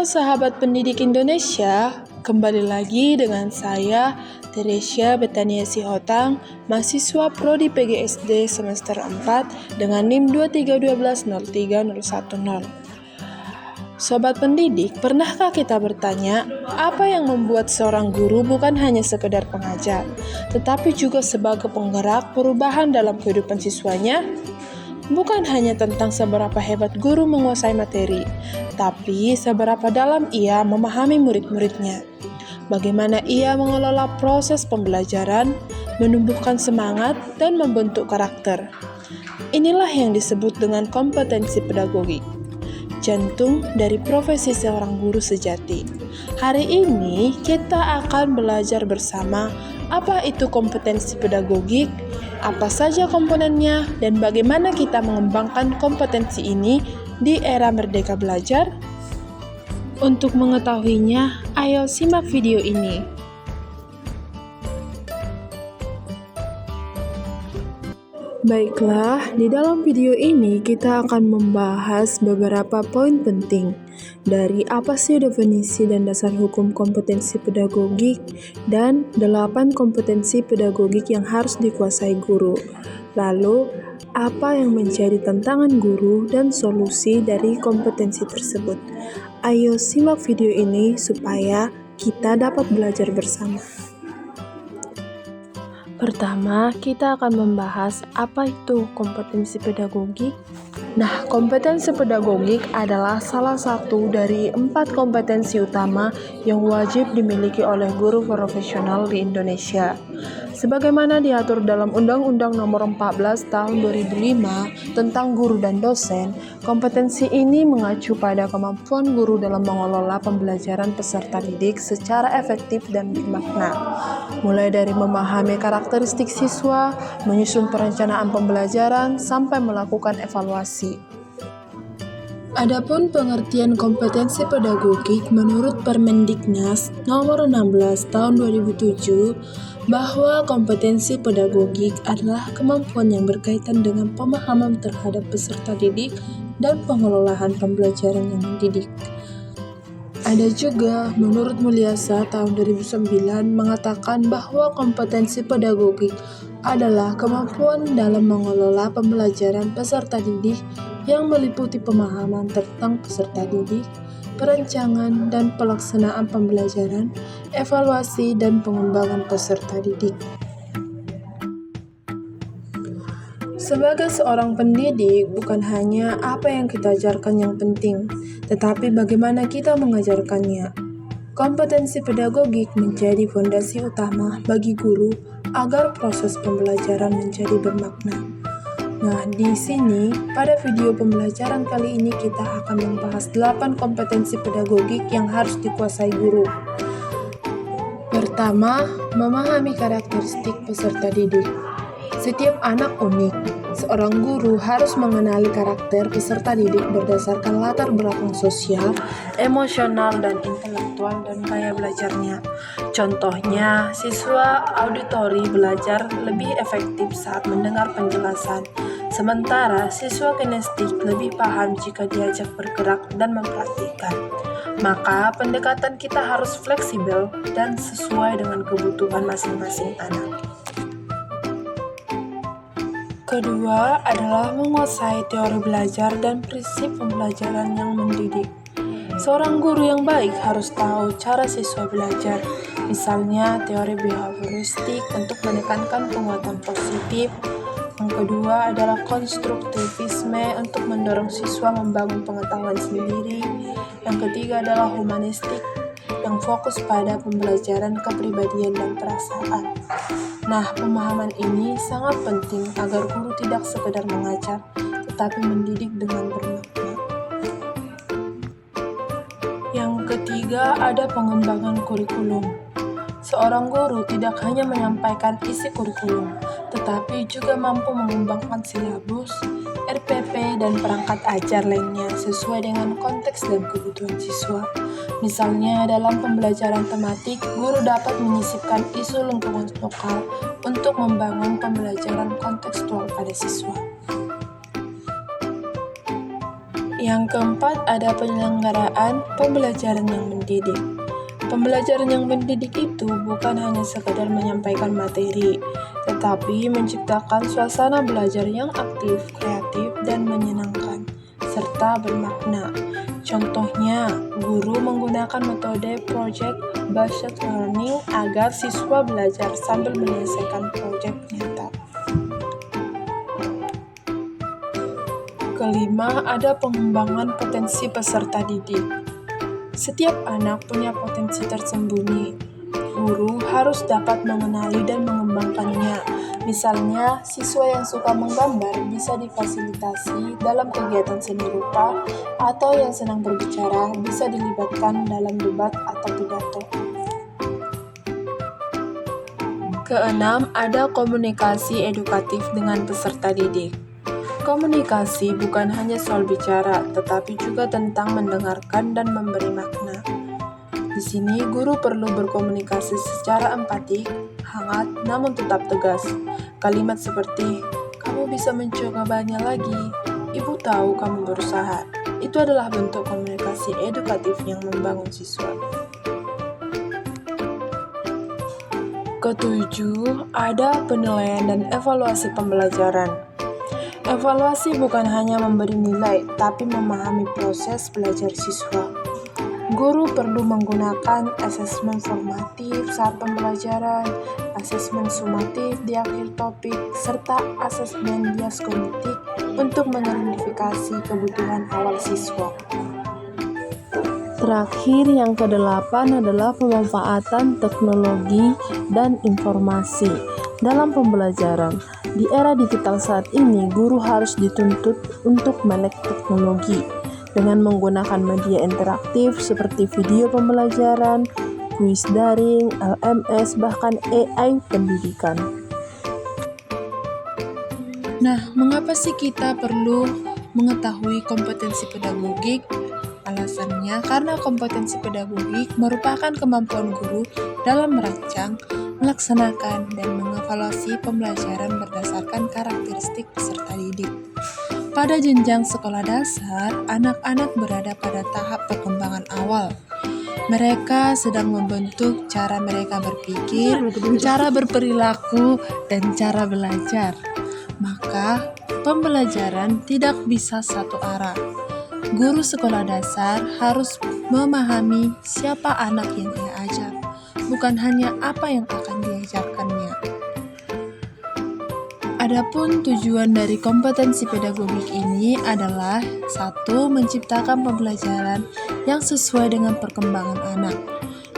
Halo sahabat pendidik Indonesia, kembali lagi dengan saya, Teresia Betania Sihotang, mahasiswa Prodi PGSD semester 4 dengan NIM 231203010. Sobat pendidik, pernahkah kita bertanya, apa yang membuat seorang guru bukan hanya sekedar pengajar, tetapi juga sebagai penggerak perubahan dalam kehidupan siswanya? Bukan hanya tentang seberapa hebat guru menguasai materi, tapi seberapa dalam ia memahami murid-muridnya. Bagaimana ia mengelola proses pembelajaran, menumbuhkan semangat, dan membentuk karakter. Inilah yang disebut dengan kompetensi pedagogik, jantung dari profesi seorang guru sejati. Hari ini kita akan belajar bersama apa itu kompetensi pedagogik, apa saja komponennya, dan bagaimana kita mengembangkan kompetensi ini di era merdeka belajar. Untuk mengetahuinya, ayo simak video ini. Baiklah, di dalam video ini kita akan membahas beberapa poin penting dari apa sih definisi dan dasar hukum kompetensi pedagogik dan 8 kompetensi pedagogik yang harus dikuasai guru. Lalu, apa yang menjadi tantangan guru dan solusi dari kompetensi tersebut. Ayo simak video ini supaya kita dapat belajar bersama. Pertama, kita akan membahas apa itu kompetensi pedagogik. Nah, kompetensi pedagogik adalah salah satu dari 4 kompetensi utama yang wajib dimiliki oleh guru profesional di Indonesia. Sebagaimana diatur dalam Undang-Undang Nomor 14 Tahun 2005 tentang guru dan dosen, kompetensi ini mengacu pada kemampuan guru dalam mengelola pembelajaran peserta didik secara efektif dan bermakna. Mulai dari memahami karakteristik siswa, menyusun perencanaan pembelajaran, sampai melakukan evaluasi. Adapun pengertian kompetensi pedagogik menurut Permendiknas Nomor 16 Tahun 2007 bahwa kompetensi pedagogik adalah kemampuan yang berkaitan dengan pemahaman terhadap peserta didik dan pengelolaan pembelajaran yang mendidik. Ada juga menurut Mulyasa tahun 2009 mengatakan bahwa kompetensi pedagogik adalah kemampuan dalam mengelola pembelajaran peserta didik yang meliputi pemahaman tentang peserta didik, perencanaan dan pelaksanaan pembelajaran, evaluasi dan pengembangan peserta didik. Sebagai seorang pendidik, bukan hanya apa yang kita ajarkan yang penting, tetapi bagaimana kita mengajarkannya. Kompetensi pedagogik menjadi fondasi utama bagi guru agar proses pembelajaran menjadi bermakna. Nah, di sini, pada video pembelajaran kali ini kita akan membahas 8 kompetensi pedagogik yang harus dikuasai guru. Pertama, memahami karakteristik peserta didik. Setiap anak unik. Seorang guru harus mengenali karakter peserta didik berdasarkan latar belakang sosial, emosional, dan intelektual dan gaya belajarnya. Contohnya, siswa auditori belajar lebih efektif saat mendengar penjelasan, sementara siswa kinestik lebih paham jika diajak bergerak dan mempraktikkan. Maka pendekatan kita harus fleksibel dan sesuai dengan kebutuhan masing-masing anak. Kedua adalah menguasai teori belajar dan prinsip pembelajaran yang mendidik. Seorang guru yang baik harus tahu cara siswa belajar, misalnya teori behavioristik untuk menekankan penguatan positif. Yang kedua adalah konstruktivisme untuk mendorong siswa membangun pengetahuan sendiri. Yang ketiga adalah humanistik yang fokus pada pembelajaran kepribadian dan perasaan. Nah, pemahaman ini sangat penting agar guru tidak sekedar mengajar, tetapi mendidik dengan bermakna. Yang ketiga ada pengembangan kurikulum. Seorang guru tidak hanya menyampaikan isi kurikulum, tetapi juga mampu mengembangkan silabus, RPP, dan perangkat ajar lainnya sesuai dengan konteks dan kebutuhan siswa. Misalnya, dalam pembelajaran tematik, guru dapat menyisipkan isu lingkungan lokal untuk membangun pembelajaran kontekstual pada siswa. Yang keempat, ada penyelenggaraan pembelajaran yang mendidik. Pembelajaran yang mendidik itu bukan hanya sekadar menyampaikan materi, tetapi menciptakan suasana belajar yang aktif, kreatif, dan menyenangkan, serta bermakna. Contohnya, guru menggunakan metode project-based learning agar siswa belajar sambil menyelesaikan proyek nyata. Kelima, ada pengembangan potensi peserta didik. Setiap anak punya potensi tersembunyi. Guru harus dapat mengenali dan mengembangkannya. Misalnya, siswa yang suka menggambar bisa difasilitasi dalam kegiatan seni rupa, atau yang senang berbicara bisa dilibatkan dalam debat atau pidato. Keenam, ada komunikasi edukatif dengan peserta didik. Komunikasi bukan hanya soal bicara, tetapi juga tentang mendengarkan dan memberi makna. Di sini, guru perlu berkomunikasi secara empatik, hangat, namun tetap tegas. Kalimat seperti, "Kamu bisa mencobanya lagi. Ibu tahu kamu berusaha." Itu adalah bentuk komunikasi edukatif yang membangun siswa. Ketujuh, ada penilaian dan evaluasi pembelajaran. Evaluasi bukan hanya memberi nilai, tapi memahami proses belajar siswa. Guru perlu menggunakan asesmen formatif saat pembelajaran, asesmen sumatif di akhir topik, serta asesmen bias kognitif untuk mengidentifikasi kebutuhan awal siswa. Terakhir, yang kedelapan adalah pemanfaatan teknologi dan informasi dalam pembelajaran. Di era digital saat ini, guru harus dituntut untuk melek teknologi dengan menggunakan media interaktif seperti video pembelajaran, kuis daring, LMS, bahkan AI pendidikan. Nah, mengapa sih kita perlu mengetahui kompetensi pedagogik? Alasannya karena kompetensi pedagogik merupakan kemampuan guru dalam merancang, melaksanakan, dan mengevaluasi pembelajaran berdasarkan karakteristik peserta didik. Pada jenjang sekolah dasar, anak-anak berada pada tahap perkembangan awal. Mereka sedang membentuk cara mereka berpikir, cara berperilaku, dan cara belajar. Maka, pembelajaran tidak bisa satu arah. Guru sekolah dasar harus memahami siapa anak yang ia ajar, bukan hanya apa yang akan diajarkannya. Adapun tujuan dari kompetensi pedagogik ini adalah 1. Menciptakan pembelajaran yang sesuai dengan perkembangan anak.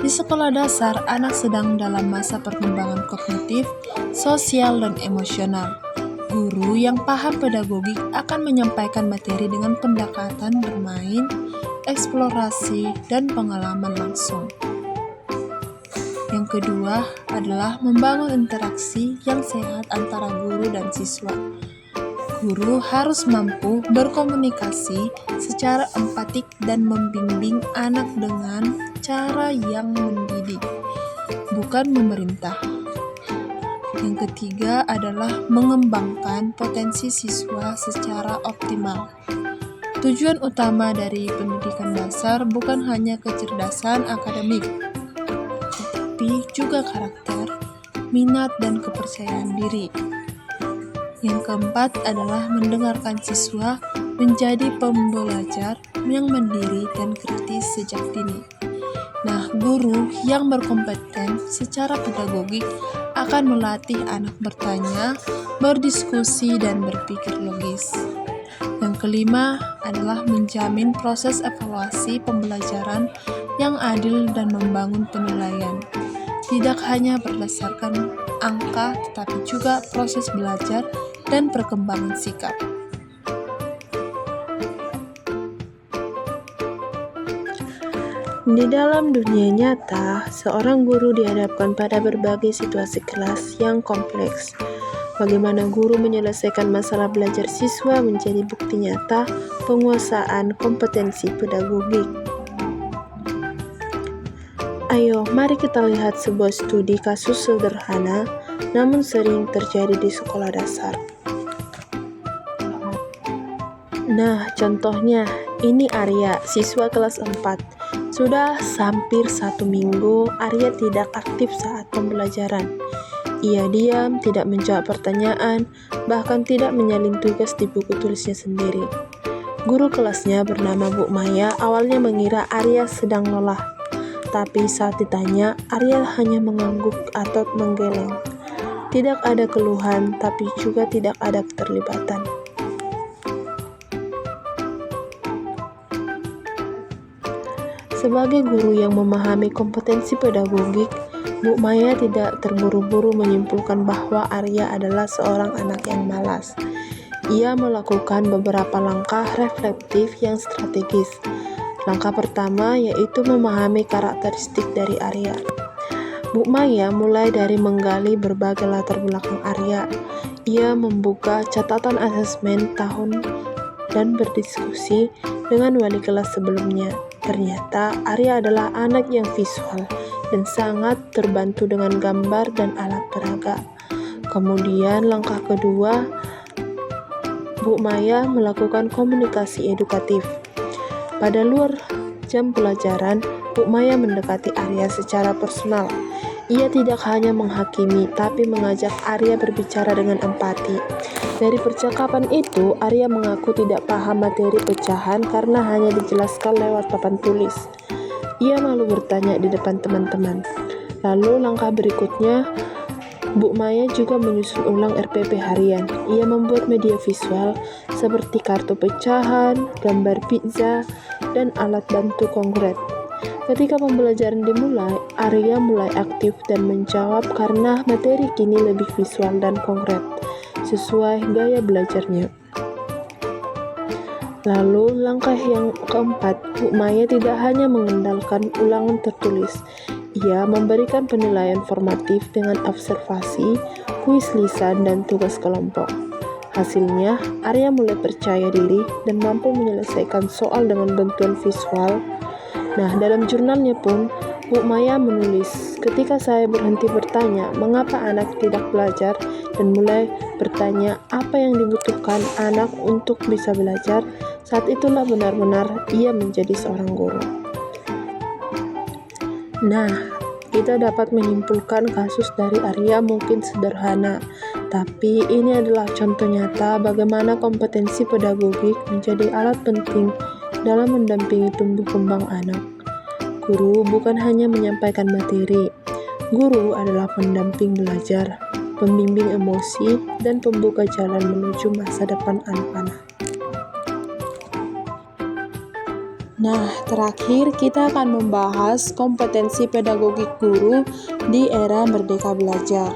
Di sekolah dasar, anak sedang dalam masa perkembangan kognitif, sosial, dan emosional. Guru yang paham pedagogik akan menyampaikan materi dengan pendekatan bermain, eksplorasi, dan pengalaman langsung. Yang kedua adalah membangun interaksi yang sehat antara guru dan siswa. Guru harus mampu berkomunikasi secara empatik dan membimbing anak dengan cara yang mendidik, bukan memerintah. Yang ketiga adalah mengembangkan potensi siswa secara optimal. Tujuan utama dari pendidikan dasar bukan hanya kecerdasan akademik, tetapi juga karakter, minat, dan kepercayaan diri. Yang keempat adalah mendengarkan siswa menjadi pembelajar yang mandiri dan kritis sejak dini. Nah, guru yang berkompeten secara pedagogik akan melatih anak bertanya, berdiskusi, dan berpikir logis. Yang kelima adalah menjamin proses evaluasi pembelajaran yang adil dan membangun penilaian. Tidak hanya berdasarkan angka, tetapi juga proses belajar dan perkembangan sikap. Di dalam dunia nyata, seorang guru dihadapkan pada berbagai situasi kelas yang kompleks. Bagaimana guru menyelesaikan masalah belajar siswa menjadi bukti nyata penguasaan kompetensi pedagogik. Ayo, mari kita lihat sebuah studi kasus sederhana, namun sering terjadi di sekolah dasar. Nah, contohnya, Ini Arya, siswa kelas 4. Sudah hampir 1 minggu, Arya tidak aktif saat pembelajaran. Ia diam, tidak menjawab pertanyaan, bahkan tidak menyalin tugas di buku tulisnya sendiri. Guru kelasnya bernama Bu Maya awalnya mengira Arya sedang lelah. Tapi saat ditanya, Arya hanya mengangguk atau menggeleng. Tidak ada keluhan, tapi juga tidak ada keterlibatan. Sebagai guru yang memahami kompetensi pedagogik, Bu Maya tidak terburu-buru menyimpulkan bahwa Arya adalah seorang anak yang malas. Ia melakukan beberapa langkah reflektif yang strategis. Langkah pertama yaitu memahami karakteristik dari Arya. Bu Maya mulai dari menggali berbagai latar belakang Arya. Ia membuka catatan asesmen tahun dan berdiskusi dengan wali kelas sebelumnya. Ternyata Arya adalah anak yang visual dan sangat terbantu dengan gambar dan alat peraga. Kemudian langkah kedua, Bu Maya melakukan komunikasi edukatif. Pada luar jam pelajaran, Bu Maya mendekati Arya secara personal. Ia tidak hanya menghakimi, tapi mengajak Arya berbicara dengan empati. Dari percakapan itu, Arya mengaku tidak paham materi pecahan karena hanya dijelaskan lewat papan tulis. Ia malu bertanya di depan teman-teman. Lalu langkah berikutnya, Bu Maya juga menyusun ulang RPP harian. Ia membuat media visual seperti kartu pecahan, gambar pizza, dan alat bantu konkret. Ketika pembelajaran dimulai, Arya mulai aktif dan menjawab karena materi kini lebih visual dan konkret, sesuai gaya belajarnya. Lalu, langkah yang keempat, Bu Maya tidak hanya mengandalkan ulangan tertulis. Ia memberikan penilaian formatif dengan observasi, kuis lisan, dan tugas kelompok. Hasilnya, Arya mulai percaya diri dan mampu menyelesaikan soal dengan bantuan visual. Nah, dalam jurnalnya pun, Bu Maya menulis, ketika saya berhenti bertanya mengapa anak tidak belajar dan mulai bertanya apa yang dibutuhkan anak untuk bisa belajar, saat itulah benar-benar ia menjadi seorang guru. Nah, kita dapat menyimpulkan kasus dari Arya mungkin sederhana, tapi ini adalah contoh nyata bagaimana kompetensi pedagogik menjadi alat penting dalam mendampingi tumbuh kembang anak. Guru bukan hanya menyampaikan materi. Guru adalah pendamping belajar, pembimbing emosi, dan pembuka jalan menuju masa depan anak-anak. Nah, terakhir kita akan membahas kompetensi pedagogik guru di era Merdeka Belajar.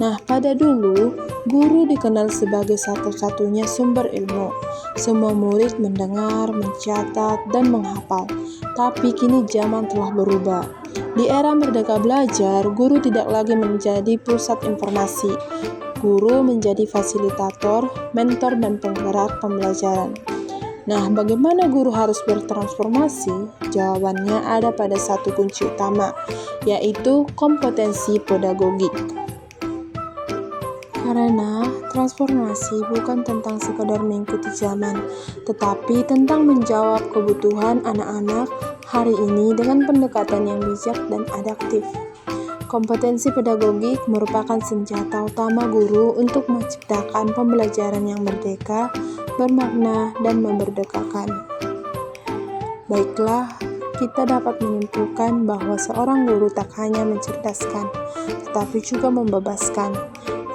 Nah, pada dulu, guru dikenal sebagai satu-satunya sumber ilmu. Semua murid mendengar, mencatat, dan menghafal. Tapi kini zaman telah berubah. Di era Merdeka Belajar, guru tidak lagi menjadi pusat informasi. Guru menjadi fasilitator, mentor, dan penggerak pembelajaran. Nah, bagaimana guru harus bertransformasi? Jawabannya ada pada satu kunci utama, yaitu kompetensi pedagogik. Karena transformasi bukan tentang sekadar mengikuti zaman, tetapi tentang menjawab kebutuhan anak-anak hari ini dengan pendekatan yang bijak dan adaptif. Kompetensi pedagogik merupakan senjata utama guru untuk menciptakan pembelajaran yang merdeka, bermakna, dan memerdekakan. Baiklah, kita dapat menyimpulkan bahwa seorang guru tak hanya mencerdaskan, tetapi juga membebaskan.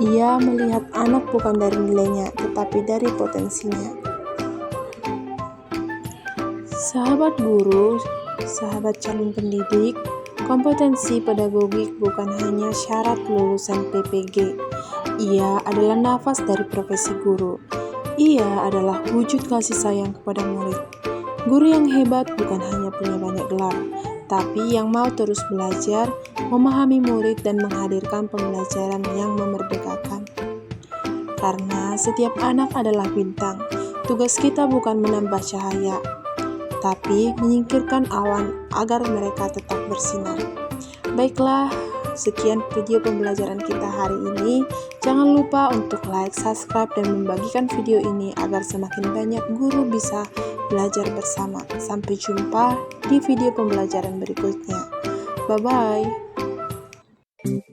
Ia melihat anak bukan dari nilainya, tetapi dari potensinya. Sahabat guru, sahabat calon pendidik, kompetensi pedagogik bukan hanya syarat lulusan PPG. Ia adalah nafas dari profesi guru. Ia adalah wujud kasih sayang kepada murid. Guru yang hebat bukan hanya punya banyak gelar, tapi yang mau terus belajar, memahami murid, dan menghadirkan pembelajaran yang memerdekakan. Karena setiap anak adalah bintang, tugas kita bukan menambah cahaya, tapi menyingkirkan awan agar mereka tetap bersinar. Baiklah, Sekian video pembelajaran kita hari ini. Jangan lupa untuk like, subscribe, dan membagikan video ini agar semakin banyak guru bisa belajar bersama. Sampai jumpa di video pembelajaran berikutnya. Bye-bye.